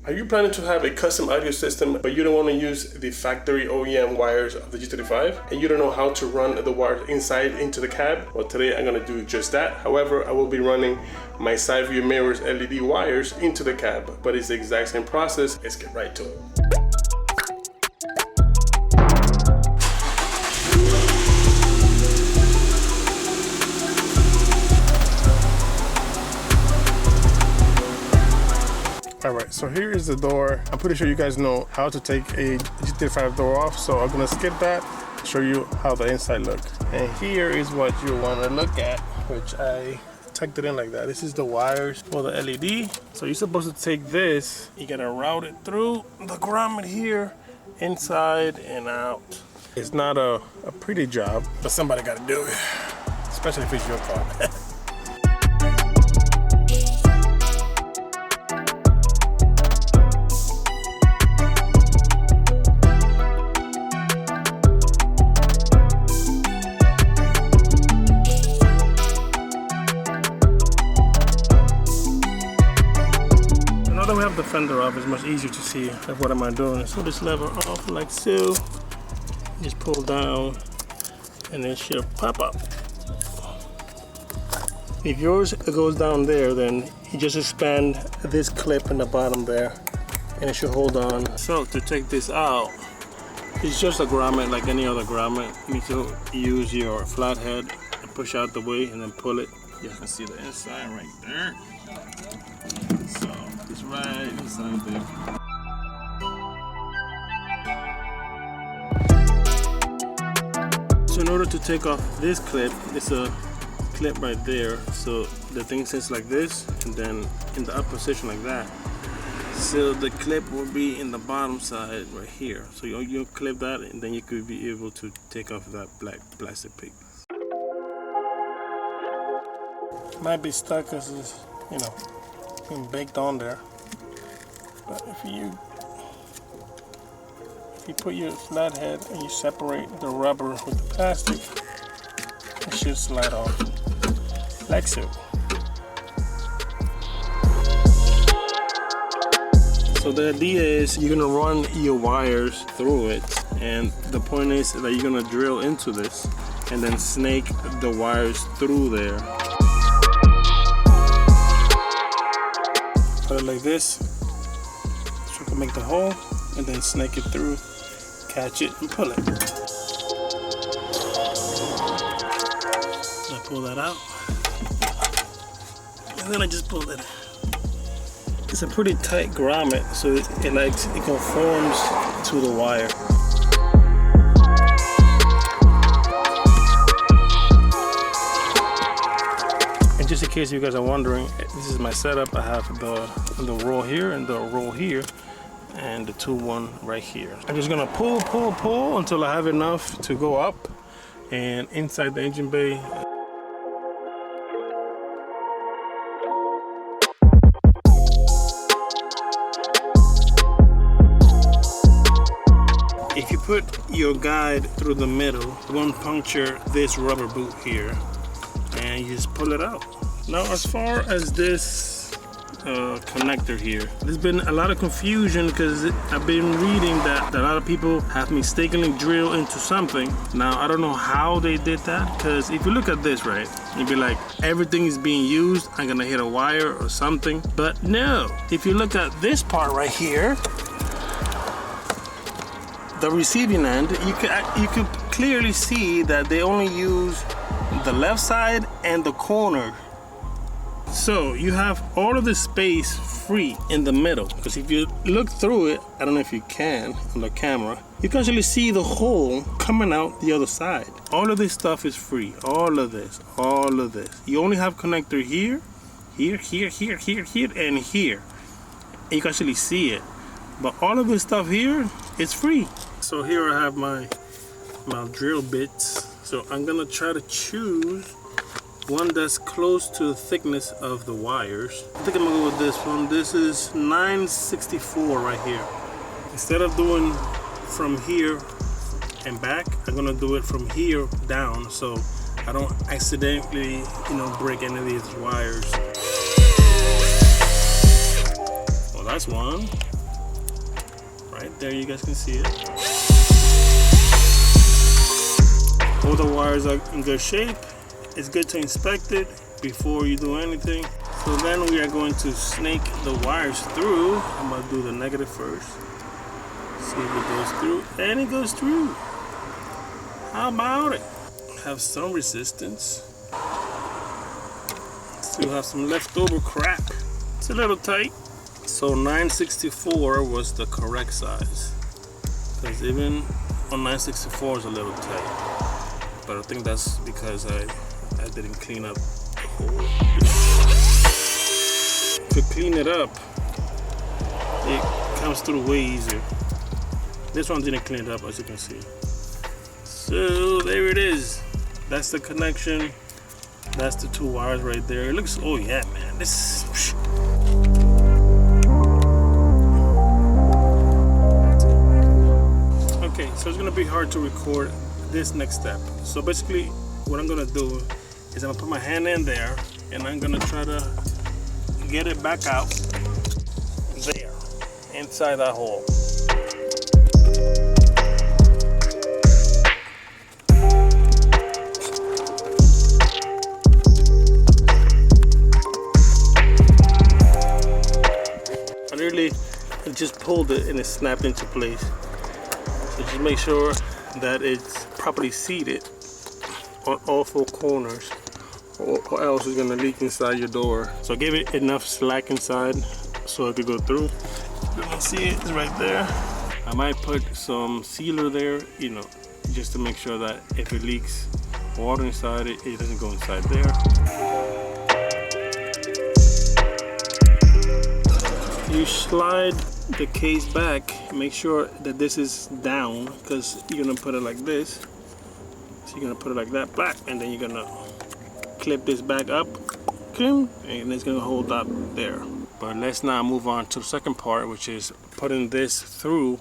Are you planning to have a custom audio system, but you don't want to use the factory OEM wires of the G35, and you don't know how to run the wires inside into the cab? Well, today I'm going to do just that. However, I will be running my Sideview Mirror's LED wires into the cab, but it's the exact same process. Let's get right to it. Alright, so here is the door. I'm pretty sure you guys know how to take a G35 door off, so I'm gonna skip that, show you how the inside looks. And here is what you wanna look at, which I tucked it in like that. This is the wires for the LED. So you're supposed to take this, you gotta route it through the grommet here, inside and out. It's not a pretty job, but somebody gotta do it, especially if it's your car. Now that we have the fender off, it's much easier to see like, what am I doing. So this lever off like so, just pull down and it should pop up. If yours goes down there, then you just expand this clip in the bottom there and it should hold on. So to take this out, it's just a grommet like any other grommet. You need to use your flathead and push out the way and then pull it. You can see the inside right there. So it's right inside there. So in order to take off this clip, it's a clip right there. So the thing sits like this and then in the up position like that. So the clip will be in the bottom side right here. So you clip that and then you could be able to take off that black plastic piece. Might be stuck because it's, you know, being baked on there. But if you put your flathead and you separate the rubber with the plastic, it should slide off like so. So the idea is you're gonna run your wires through it, and the point is that you're gonna drill into this and then snake the wires through there. Put it like this, so you can make the hole and then snake it through, catch it and pull it. So I pull that out and then I just pull it. It's a pretty tight grommet, so it conforms to the wire. And just in case you guys are wondering, this is my setup. I have the roll here and the roll here and the 2-1 right here. I'm just gonna pull until I have enough to go up and inside the engine bay. If you put your guide through the middle, it won't puncture this rubber boot here, and you just pull it out. Now as far as this connector here, there's been a lot of confusion because I've been reading that a lot of people have mistakenly drilled into something. Now I don't know how they did that, because if you look at this, right, you'd be like, everything is being used, I'm gonna hit a wire or something. But no, if you look at this part right here, the receiving end, you can clearly see that they only use the left side and the corner. So you have all of the space free in the middle, because if you look through it, I don't know if you can on the camera, you can actually see the hole coming out the other side. All of this stuff is free. All of this. You only have connector here, here, and here. And you can actually see it. But all of this stuff here, it's free. So here I have my drill bits. So I'm gonna try to choose one that's close to the thickness of the wires. I think I'm gonna go with this one. This is 964 right here. Instead of doing from here and back, I'm gonna do it from here down, so I don't accidentally, break any of these wires. So that's one. Right there, you guys can see it. All the wires are in good shape. It's good to inspect it before you do anything. So then we are going to snake the wires through. I'm gonna do the negative first. See if it goes through, and it goes through. How about it? Have some resistance. Still have some leftover crap. It's a little tight. So 964 was the correct size. Because even on 964 is a little tight. But I think that's because I didn't clean up the hole. To clean it up, it comes through way easier. This one didn't clean it up, as you can see. So there it is. That's the connection. That's the two wires right there. It looks, oh yeah, man. This is... Okay, so it's gonna be hard to record this next step. So basically, what I'm gonna do is I'm gonna put my hand in there and I'm gonna try to get it back out there, inside that hole. I literally just pulled it and it snapped into place. So just make sure that it's properly seated on all four corners, or else it's gonna leak inside your door. So give it enough slack inside so it could go through. You can see it, it's right there. I might put some sealer there, you know, just to make sure that if it leaks water inside it, it doesn't go inside there. You slide the case back, make sure that this is down, because you're gonna put it like this. So you're gonna put it like that back, and then you're gonna clip this back up, and it's gonna hold up there. But let's now move on to the second part, which is putting this through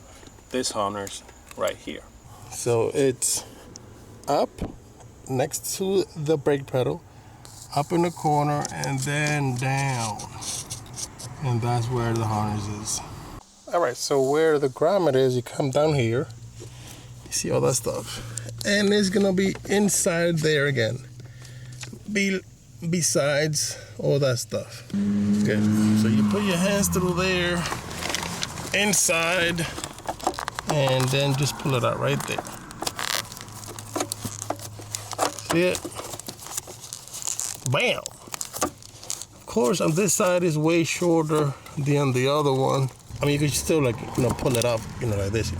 this harness right here. So it's up next to the brake pedal, up in the corner, and then down. And that's where the harness is. All right, so where the grommet is, you come down here, you see all that stuff. And it's gonna be inside there again. Besides all that stuff. Okay, so you put your hands through there, inside, and then just pull it out right there. See it? Bam! Of course, on this side is way shorter than the other one. I mean, you could still, like, you know, pull it up, you know, like this.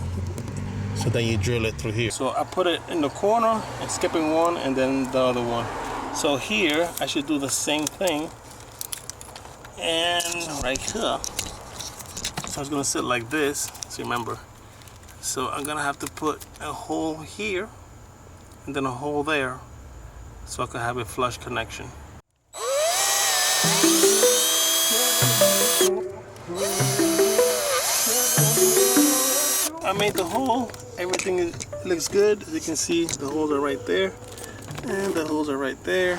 So then you drill it through here. So I put it in the corner and skipping one and then the other one. So here, I should do the same thing. And right here. So it's gonna sit like this, so remember. So I'm gonna have to put a hole here and then a hole there so I can have a flush connection. I made the hole, everything looks good. As you can see, the holes are right there, and the holes are right there.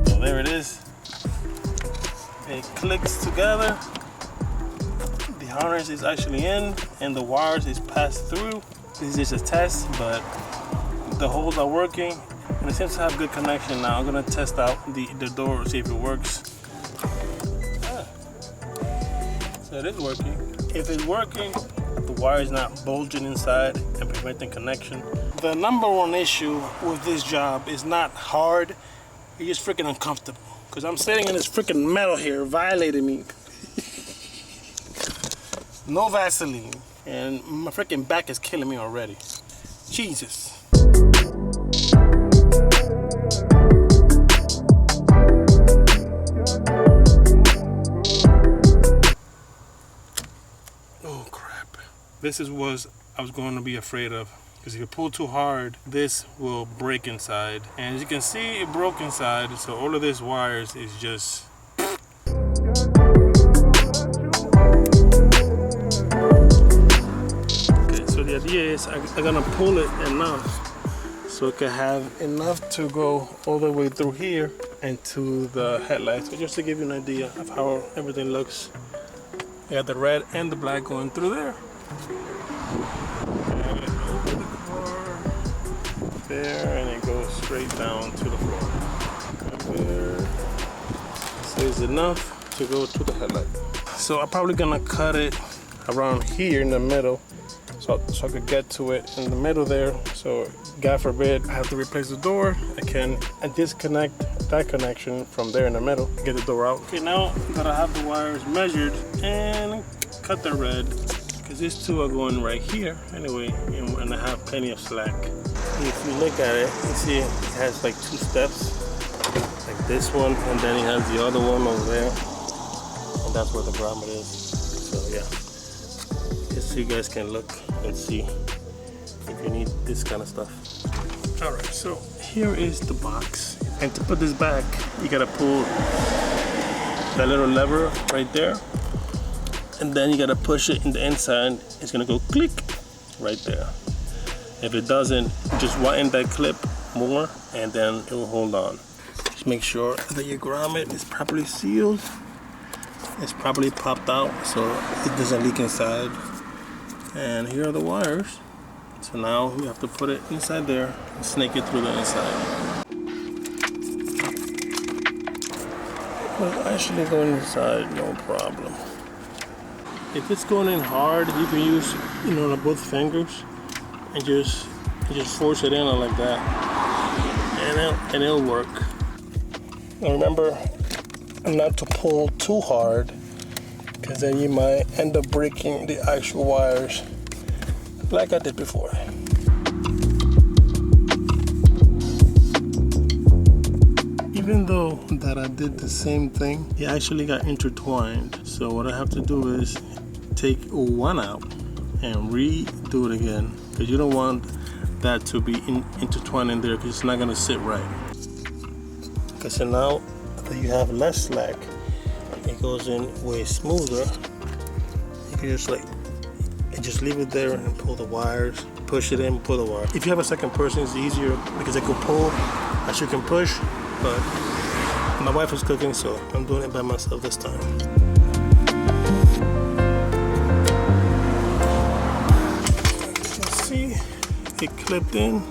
So there it is. It clicks together. The harness is actually in, and the wires is passed through. This is just a test, but the holes are working. And it seems to have good connection now. I'm gonna test out the door, see if it works. So it is working. If it's working, the wire is not bulging inside and preventing connection. The number one issue with this job is not hard, it's just freaking uncomfortable. Because I'm sitting in this freaking metal here, violating me. No Vaseline. And my freaking back is killing me already. Jesus. Oh crap. This is what I was going to be afraid of. Because if you pull too hard, this will break inside. And as you can see, it broke inside. So all of this wires is just... Okay, so the idea is I'm gonna pull it enough so so it can have enough to go all the way through here and to the headlights. So just to give you an idea of how everything looks. You got the red and the black going through there. And let's open the car there, and it goes straight down to the floor. There. So it's enough to go to the headlight. So I'm probably gonna cut it around here in the middle, so I could get to it in the middle there. So God forbid I have to replace the door, I disconnect that connection from there in the middle, get the door out. Okay, now that I have the wires measured and cut the red, because these two are going right here anyway, and I have plenty of slack. If you look at it, you see it has like two steps, like this one, and then it has the other one over there, and that's where the grommet is. So yeah, just so you guys can look and see if you need this kind of stuff. All right, so here is the box, and to put this back, you gotta pull that little lever right there, and then you gotta push it in the inside. It's gonna go click right there. If it doesn't, just widen that clip more, and then it will hold on. Just make sure that your grommet is properly sealed. It's properly popped out so it doesn't leak inside. And here are the wires. So now we have to put it inside there and snake it through the inside. But actually going inside, no problem. If it's going in hard, you can use, both fingers and just force it in like that, and it'll work. Now remember not to pull too hard, because then you might end up breaking the actual wires like I did before. Even though that I did the same thing, it actually got intertwined. So what I have to do is take one out and redo it again, because you don't want that to be intertwined in there, because it's not going to sit right. Because so now that you have less slack, it goes in way smoother. You can just leave it there and pull the wires, push it in, pull the wire. If you have a second person, it's easier because they can pull as you can push, but my wife is cooking, so I'm doing it by myself this time. See, it clipped in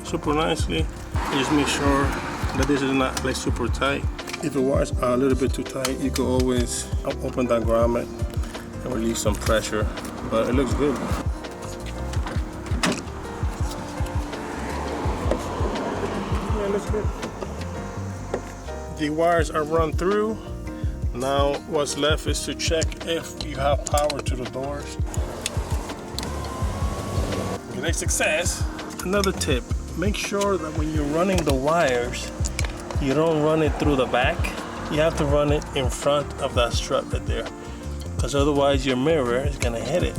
super nicely. Just make sure that this is not like super tight. If the wires are a little bit too tight, you can always open that grommet and relieve some pressure, but it looks good. Yeah, it looks good. The wires are run through. Now what's left is to check if you have power to the doors. Great success. Another tip, make sure that when you're running the wires, you don't run it through the back. You have to run it in front of that strut right there, because otherwise your mirror is gonna hit it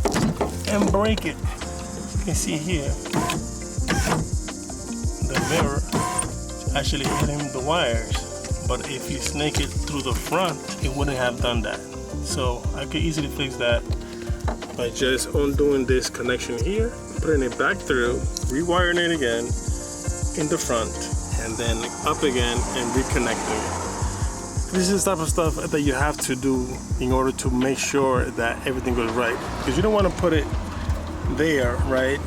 and break it. You can see here, the mirror is actually hitting the wires. But if you snake it through the front, it wouldn't have done that. So I could easily fix that by just undoing this connection here, putting it back through, rewiring it again in the front, and then up again and reconnecting it. This is the type of stuff that you have to do in order to make sure that everything goes right. Because you don't want to put it there, right,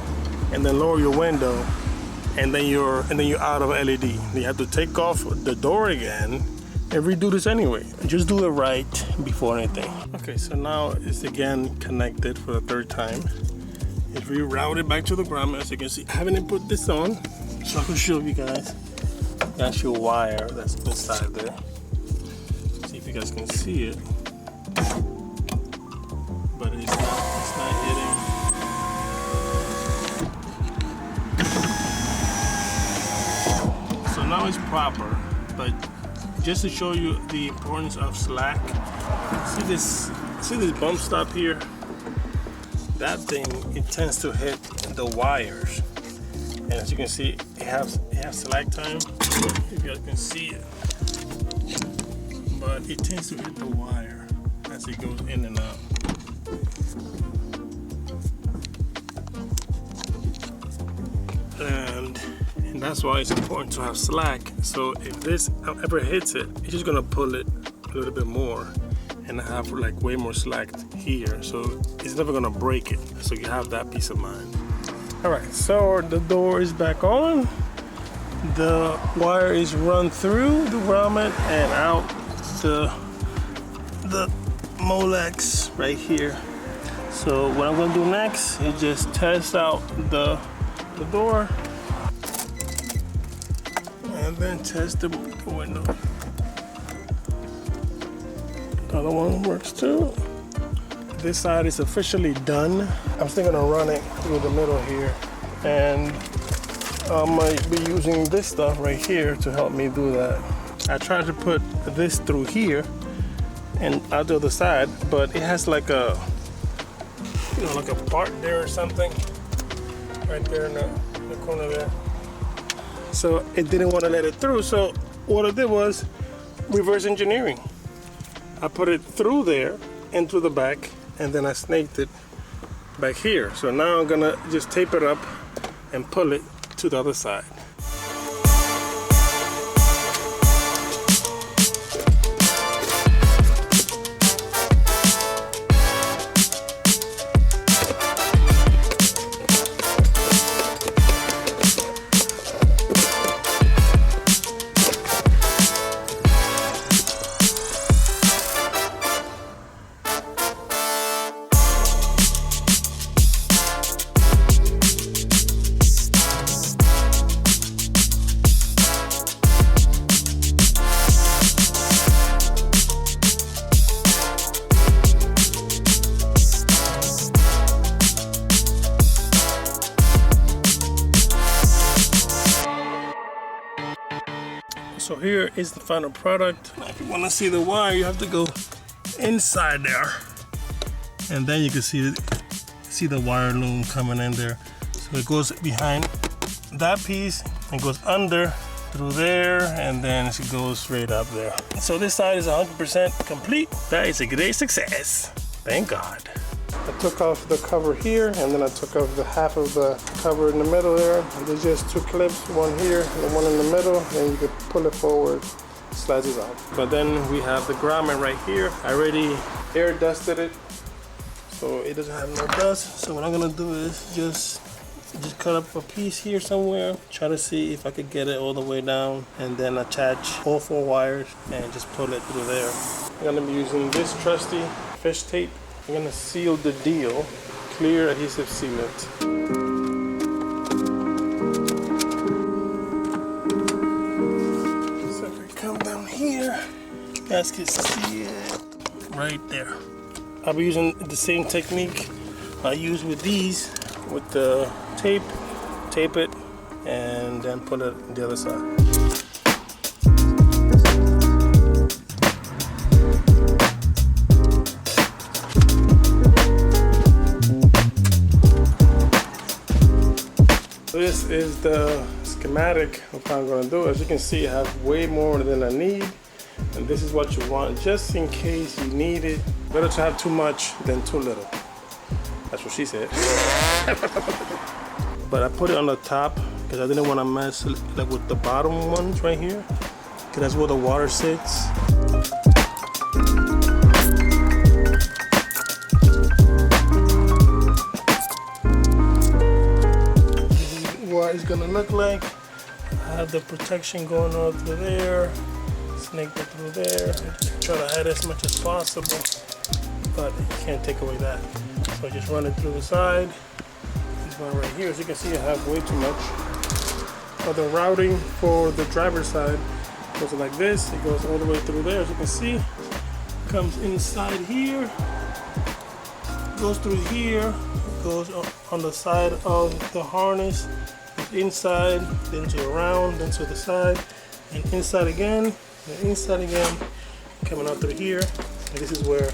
and then lower your window, and then you're out of LED. You have to take off the door again and redo this anyway. Just do it right before anything. Okay, so now it's again connected for the third time. It's rerouted back to the grommet, as you can see. I haven't put this on, so I can show you guys the actual wire that's inside there. See if you guys can see it. But it's not hitting. So now it's proper, but just to show you the importance of slack, see this bump stop here? That thing, it tends to hit the wires. And as you can see, it has slack time, if you guys can see it. But it tends to hit the wire as it goes in and out. And that's why it's important to have slack. So if this ever hits it, it's just gonna pull it a little bit more and have like way more slack here. So it's never gonna break it. So you have that peace of mind. All right, so the door is back on. The wire is run through the grommet and out the Molex right here. So what I'm gonna do next is just test out the door and then test the window. The other one works too. This side is officially done. I'm still gonna run it through the middle here, and I might be using this stuff right here to help me do that. I tried to put this through here and out the other side, but it has like a, you know, like a part there or something right there in the corner there. So it didn't want to let it through. So what I did was reverse engineering. I put it through there and through the back, and then I snaked it back here. So now I'm gonna just tape it up and pull it to the other side. So here is the final product. If you want to see the wire, you have to go inside there, and then you can see the wire loom coming in there. So it goes behind that piece and goes under through there, and then it goes straight up there. So this side is 100% complete. That is a great success. Thank God. I took off the cover here, and then I took off the half of the cover in the middle there. There's just two clips, one here and one in the middle, and you can pull it forward, slides it out. But then we have the grommet right here. I already air dusted it, so it doesn't have no dust. So what I'm gonna do is just cut up a piece here somewhere, try to see if I could get it all the way down, and then attach all 4 wires and just pull it through there. I'm gonna be using this trusty fish tape. I'm gonna seal the deal, clear adhesive sealant. So if we come down here, you guys can see it right there. I'll be using the same technique I use with these, with the tape it, and then put it on the other side. This is the schematic of how I'm going to do it. As you can see, I have way more than I need, and this is what you want just in case you need it. Better to have too much than too little. That's what she said. But I put it on the top because I didn't want to mess like with the bottom ones right here, because that's where the water sits. It's gonna look like. I have the protection going on through there, snake it through there, try to hide as much as possible, but you can't take away that. So just run it through the side. This one right here, as you can see, I have way too much. But the routing for the driver's side goes like this. It goes all the way through there, as you can see. Comes inside here, goes through here, goes on the side of the harness. Inside, then to around, then to the side, and inside again, and inside again, coming out through here. And this is where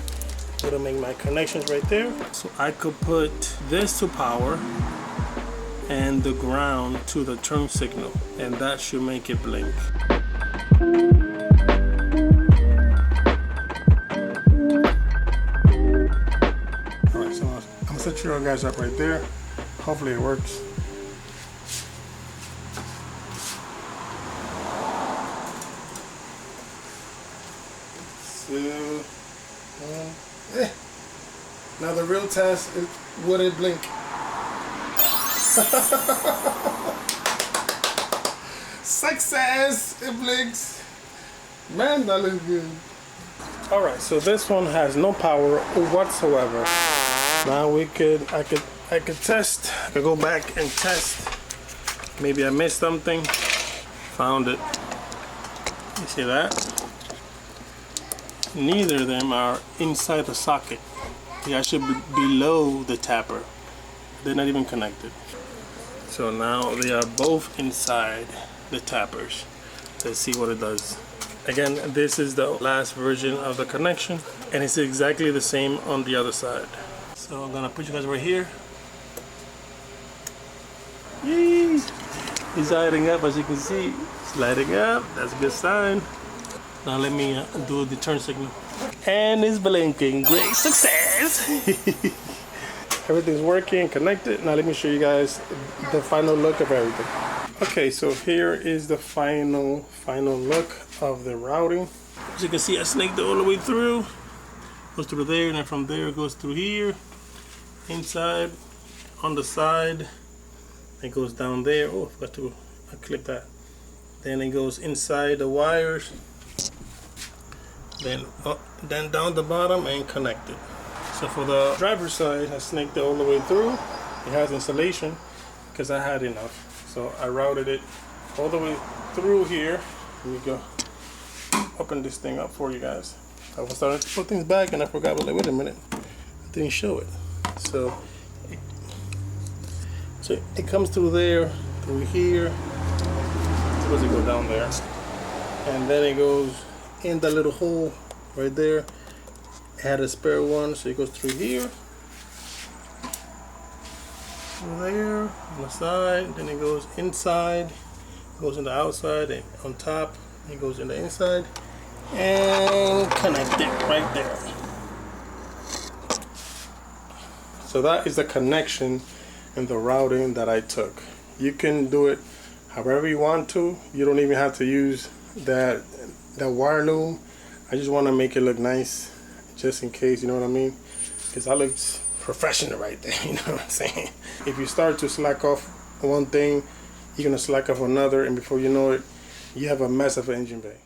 I'm gonna make my connections right there. So I could put this to power and the ground to the turn signal, and that should make it blink. Alright, so I'm gonna set you guys up right there. Hopefully it works. 2, 1. Now the real test is, would it blink? Success! It blinks. Man, that looks good. Alright, so this one has no power whatsoever. Now I could test. I could go back and test. Maybe I missed something. Found it. You see that? Neither of them are inside the socket. They actually be below the tapper. They're not even connected. So now they are both inside the tappers. Let's see what it does. Again, this is the last version of the connection, and it's exactly the same on the other side. So I'm gonna put you guys right here. Yay! It's lighting up, as you can see. It's lighting up. That's a good sign. Now let me do the turn signal. And it's blinking. Great success! Everything's working, connected. Now let me show you guys the final look of everything. Okay, so here is the final look of the routing. As you can see, I snaked it all the way through. Goes through there, and then from there it goes through here, inside, on the side. It goes down there. Oh, I forgot to clip that. Then it goes inside the wires. Then up, then down the bottom and connected. So for the driver's side, I snaked it all the way through. It has insulation because I had enough. So I routed it all the way through here. Let me go open this thing up for you guys. I was starting to put things back and I forgot, but like, wait a minute, I didn't show it. So it comes through there, through here. Supposed to go down there, and then it goes in the little hole right there. I had a spare one, so it goes through here, through there, on the side, then it goes inside, goes in the outside, and on top, it goes in the inside, and connect it right there. So that is the connection and the routing that I took. You can do it however you want to. You don't even have to use that wire loom. I just want to make it look nice, just in case, you know what I mean? Because that looks professional right there, you know what I'm saying? If you start to slack off one thing, you're gonna slack off another, and before you know it, you have a mess of an engine bay.